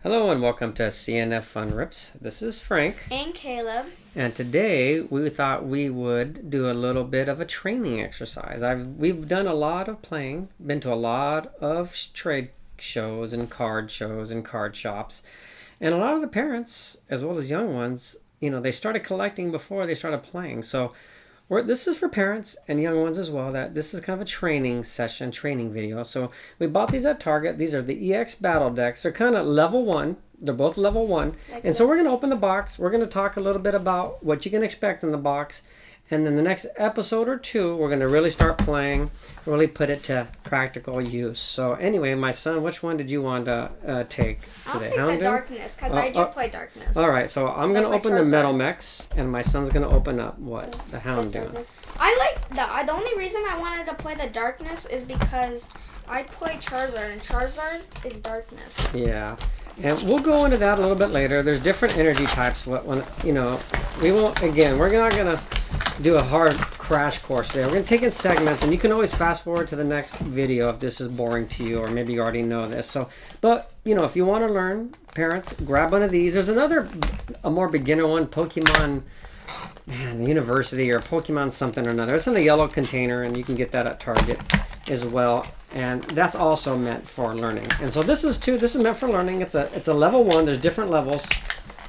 Hello and welcome to CNF Fun Rips. This is Frank. And Caleb. And today we thought we would do a little bit of a training exercise. We've done a lot of playing, been to a lot of trade shows and card shops. And a lot of the parents, as well as young ones, they started collecting before they started playing. So this is for parents and young ones as well. This is kind of a training session, training video. So we bought these at Target. These are the EX Battle Decks. They're kind of level 1. They're both level 1. And so we're going to open the box. We're going to talk a little bit about what you can expect in the box. And then the next episode or two, we're going to really start playing, really put it to practical use. So anyway, my son, which one did you want to take today? I'll take the Darkness, because I do play Darkness. All right, so I'm going to open the Metal Mechs, and my son's going to open up what? The Houndoom. I like the only reason I wanted to play the Darkness is because I play Charizard, and Charizard is Darkness. Yeah. And we'll go into that a little bit later. There's different energy types. We won't, we're not going to do a hard crash course today. We're going to take in segments, and you can always fast forward to the next video if this is boring to you, or maybe you already know this. But if you want to learn, parents, grab one of these. There's a more beginner one, Pokemon University, or Pokemon something or another. It's in a yellow container, and you can get that at Target as well. And that's also meant for learning. And so this is meant for learning. It's a level 1. There's different levels.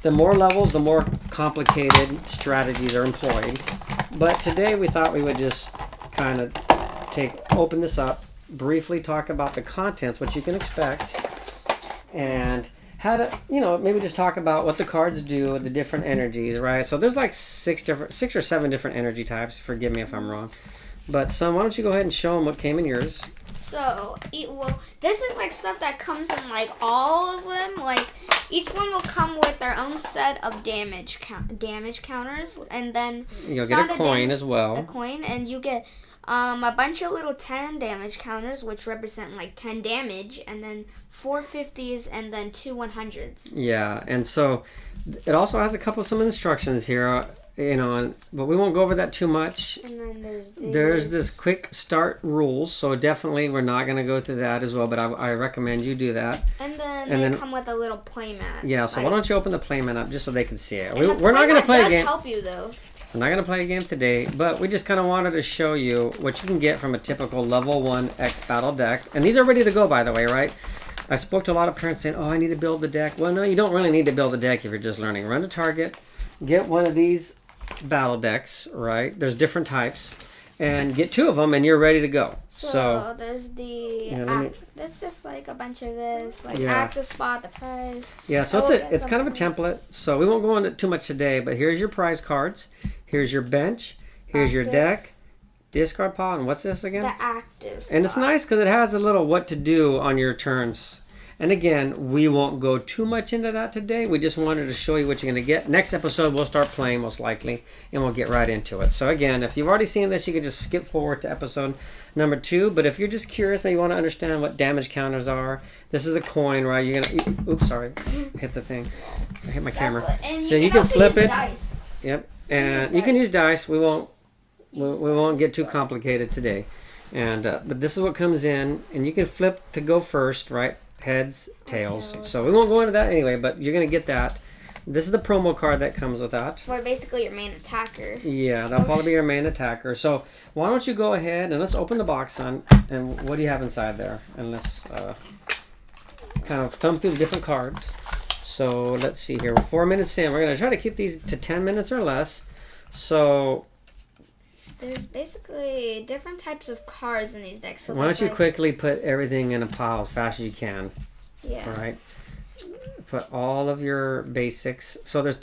The more levels, the more complicated strategies are employed. But today we thought we would just kind of open this up, briefly talk about the contents, what you can expect, and how to, maybe just talk about what the cards do, the different energies, right? So there's like 6 or 7 different energy types. Forgive me if I'm wrong. But son, why don't you go ahead and show them what came in yours? So, this is like stuff that comes in like all of them. Like each one will come with their own set of damage counters, and then you'll get a coin as well. A coin, and you get a bunch of little 10 damage counters, which represent like 10 damage, and then 4 50s, and then 2 100s. Yeah, and so it also has some instructions here. But we won't go over that too much. And then there's this quick start rules, so definitely we're not going to go through that as well, but I recommend you do that. And then they come with a little playmat. Yeah, so why don't you open the playmat up just so they can see it. We're not going to play a game. Help you though. We're not going to play a game today, but we just kind of wanted to show you what you can get from a typical level 1 X Battle deck. And these are ready to go, by the way, right? I spoke to a lot of parents saying, I need to build the deck. Well, no, you don't really need to build the deck if you're just learning. Run to Target, get one of these battle decks, right? There's different types, and get 2 of them, and you're ready to go. So there's there's just like a bunch of this, like the spot, the prize. Yeah, so it's kind of a template. So we won't go into too much today, but here's your prize cards. Here's your bench. Here's your deck. Discard pile, and what's this again? The active spot. And it's nice because it has a little what to do on your turns. And again, we won't go too much into that today. We just wanted to show you what you're going to get. Next episode, we'll start playing most likely, and we'll get right into it. So again, if you've already seen this, you can just skip forward to episode number 2. But if you're just curious, maybe you want to understand what damage counters are, this is a coin, right? You're going to... Oops, sorry. Hit the thing. I hit my camera. So you can flip it. Dice. Yep. And you can use dice. We won't get too complicated today. And but this is what comes in, and you can flip to go first, right? Heads, tails. So we won't go into that anyway, but you're going to get that. This is the promo card that comes with that. For basically your main attacker. Yeah, that'll probably be your main attacker. So why don't you go ahead and let's open the box, son. And what do you have inside there? And let's kind of thumb through the different cards. So let's see here. We're 4 minutes in. We're going to try to keep these to 10 minutes or less. So... there's basically different types of cards in these decks. So why don't you quickly put everything in a pile as fast as you can? Yeah. All right. Put all of your basics. So there's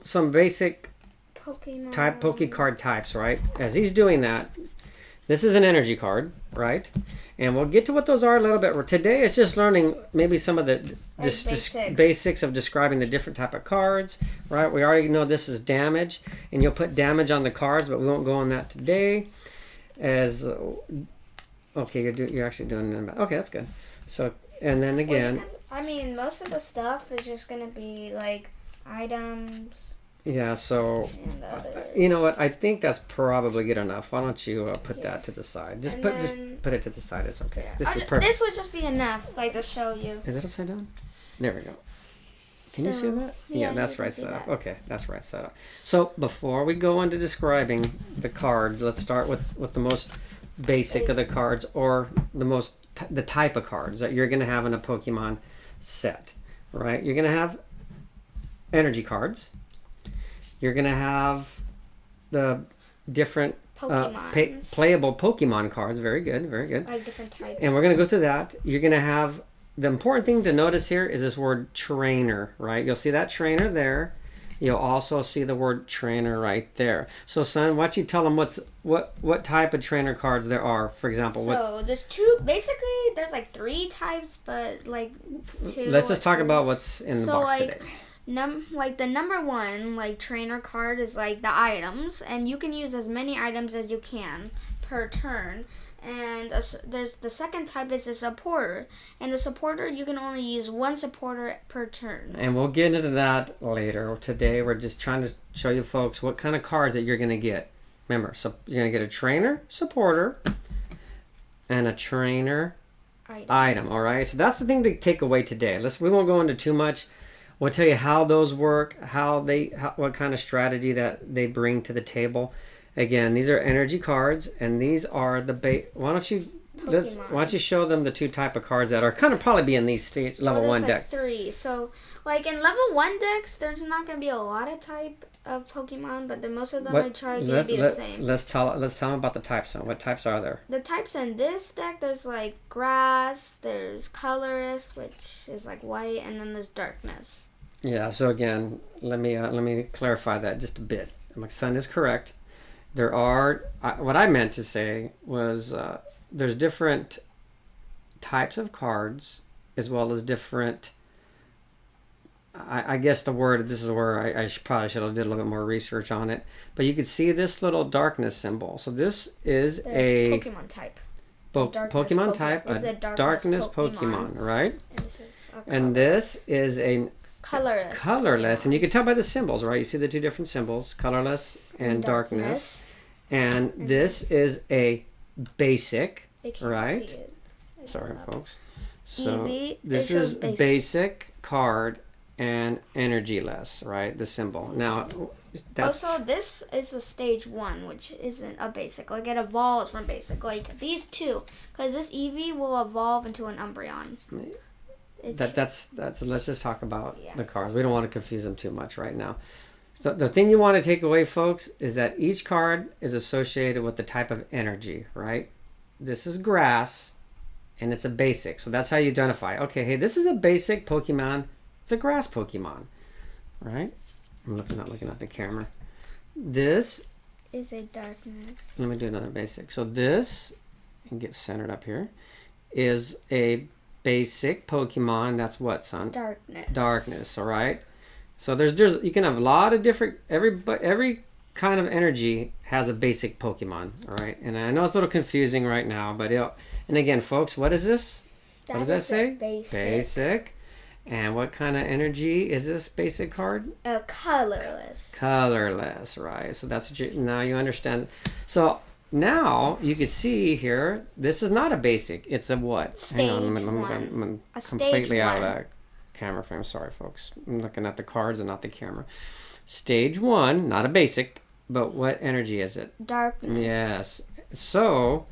some basic Poké card types, right? As he's doing that, this is an energy card, right? And we'll get to what those are a little bit. Today it's just learning maybe some of the basics of describing the different type of cards, right? We already know this is damage, and you'll put damage on the cards, but we won't go on that today. Okay, you're actually doing it. Okay, that's good. So, and then again... most of the stuff is just going to be like items... Yeah, so, you know what, I think that's probably good enough. Why don't you put that to the side? Just put it to the side, it's okay. Yeah. This would just be enough, like, to show you. Is that upside down? There we go. Can you see that? Yeah, that's right setup. Okay, that's right setup. So before we go into describing the cards, let's start with the most basic of the cards, or the type of cards that you're going to have in a Pokemon set, right? You're going to have energy cards. You're going to have the different playable Pokemon cards. Very good, very good. Like different types. And we're going to go through that. You're going to have, the important thing to notice here is this word trainer, right? You'll see that trainer there. You'll also see the word trainer right there. So, son, why don't you tell them what type of trainer cards there are? For example, so there's two. Basically, there's like 3 types, but like 2. Let's just talk about what's in the box today. Like the number 1 like trainer card is like the items, and you can use as many items as you can per turn. And there's the second type is a supporter, and the supporter, you can only use 1 supporter per turn. And we'll get into that later. Today we're just trying to show you folks what kind of cards that you're going to get. Remember, so you're going to get a trainer, supporter, and a trainer item. All right, so that's the thing to take away today. We won't go into too much. We'll tell you how those work, what kind of strategy that they bring to the table. Again, these are energy cards, and these are the why don't you show them the 2 type of cards that are kind of probably be in these level 1 deck. 3. So, like in level 1 decks, there's not going to be a lot of type of Pokemon, but most of them are going to be the same. Let's tell them about the types. What types are there? The types in this deck, there's like grass, there's colorless, which is like white, and then there's darkness. Yeah. So again, let me clarify that just a bit. My son is correct. There are, what I meant to say was there's different types of cards as well as different, I guess this is where I probably should have did a little bit more research on it. But you can see this little darkness symbol. So this is a Pokemon type. Pokemon type, it's a darkness Pokemon, right? And this is a colorless, and you can tell by the symbols, right? You see the 2 different symbols, colorless and darkness. And this is a basic, right? Sorry, folks. So this is basic card and energyless, right? The symbol. Now, also this is a stage 1, which isn't a basic. Like it evolves from basic. Like these 2, because this Eevee will evolve into an Umbreon. That's let's just talk about the cards. We don't want to confuse them too much right now. So the thing you want to take away, folks, is that each card is associated with the type of energy, right? This is grass, and it's a basic. So that's how you identify. Okay, hey, this is a basic Pokemon. It's a grass Pokemon, right? I'm not looking at the camera. This is a darkness. Let me do another basic. So this, and get centered up here, is a basic Pokemon. That's what, son? Darkness, all right? So there's you can have a lot of different, every kind of energy has a basic Pokemon, all right? And I know it's a little confusing right now, but and again, folks, what is this? What does that say? Basic. And what kind of energy is this basic card? Colorless. Colorless, right? So that's what now you understand. So now you can see here, this is not a basic. It's a what? Stage Hang on, I'm completely out of that camera frame. Sorry, folks. I'm looking at the cards and not the camera. Stage 1, not a basic, but what energy is it? Darkness. Yes. So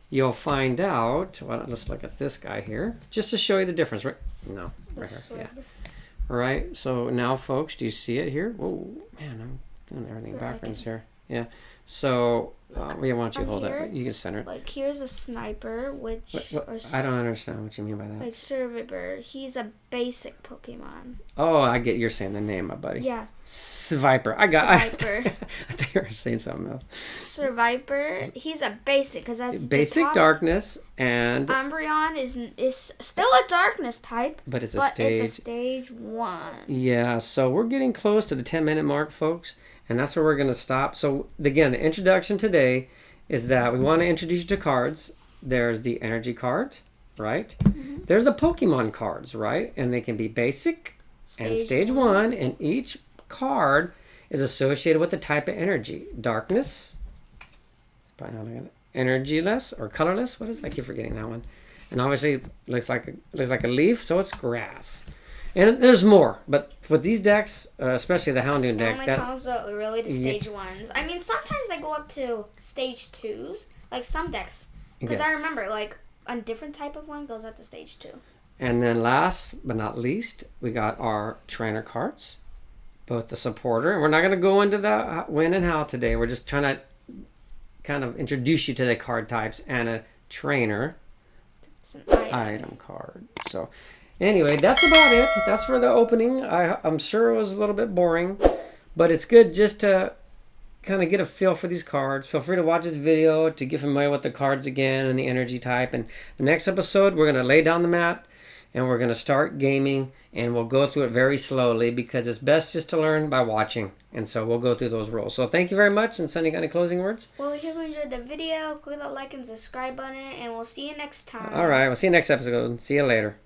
you'll find out. Well, let's look at this guy here, just to show you the difference, right? No, right here. Yeah. All right. So now, folks, do you see it here? Whoa, man, I'm doing everything backwards here. Yeah. So, why don't you hold it? You can center it. Like, here's a sniper, which... I don't understand what you mean by that. Like, Survivor. He's a basic Pokemon. Oh, I get you're saying the name, my buddy. Yeah. Sviper. I thought you were saying something else. Survivor. He's a basic, because that's basic darkness, and... Umbreon is still a darkness type. But it's a stage 1. Yeah, so we're getting close to the 10-minute mark, folks. And that's where we're going to stop. So, again, the introduction today is that we want to introduce you to cards. There's the energy card, right? Mm-hmm. There's the Pokemon cards, right? And they can be basic and stage 1. And each card is associated with the type of energy. Darkness, probably not looking at it. Energyless or colorless. What is it? I keep forgetting that one. And obviously, it looks like a leaf, so it's grass. And there's more, but with these decks, especially the Houndoom It deck, only that comes up really to stage 1s. I mean, sometimes they go up to stage 2s, like some decks. Because I remember, like, a different type of one goes up to stage 2. And then last but not least, we got our trainer cards, both the supporter, and we're not going to go into the when and how today. We're just trying to kind of introduce you to the card types and a trainer It's an item. card. So anyway, that's about it. That's for the opening. I'm sure it was a little bit boring, but it's good just to kind of get a feel for these cards. Feel free to watch this video to get familiar with the cards again and the energy type. And the next episode, we're going to lay down the mat and we're going to start gaming, and we'll go through it very slowly because it's best just to learn by watching. And so we'll go through those rules. So thank you very much. And Sunny, got any closing words? Well, if you enjoyed the video, click that like and subscribe button, and we'll see you next time. All right. We'll see you next episode. See you later.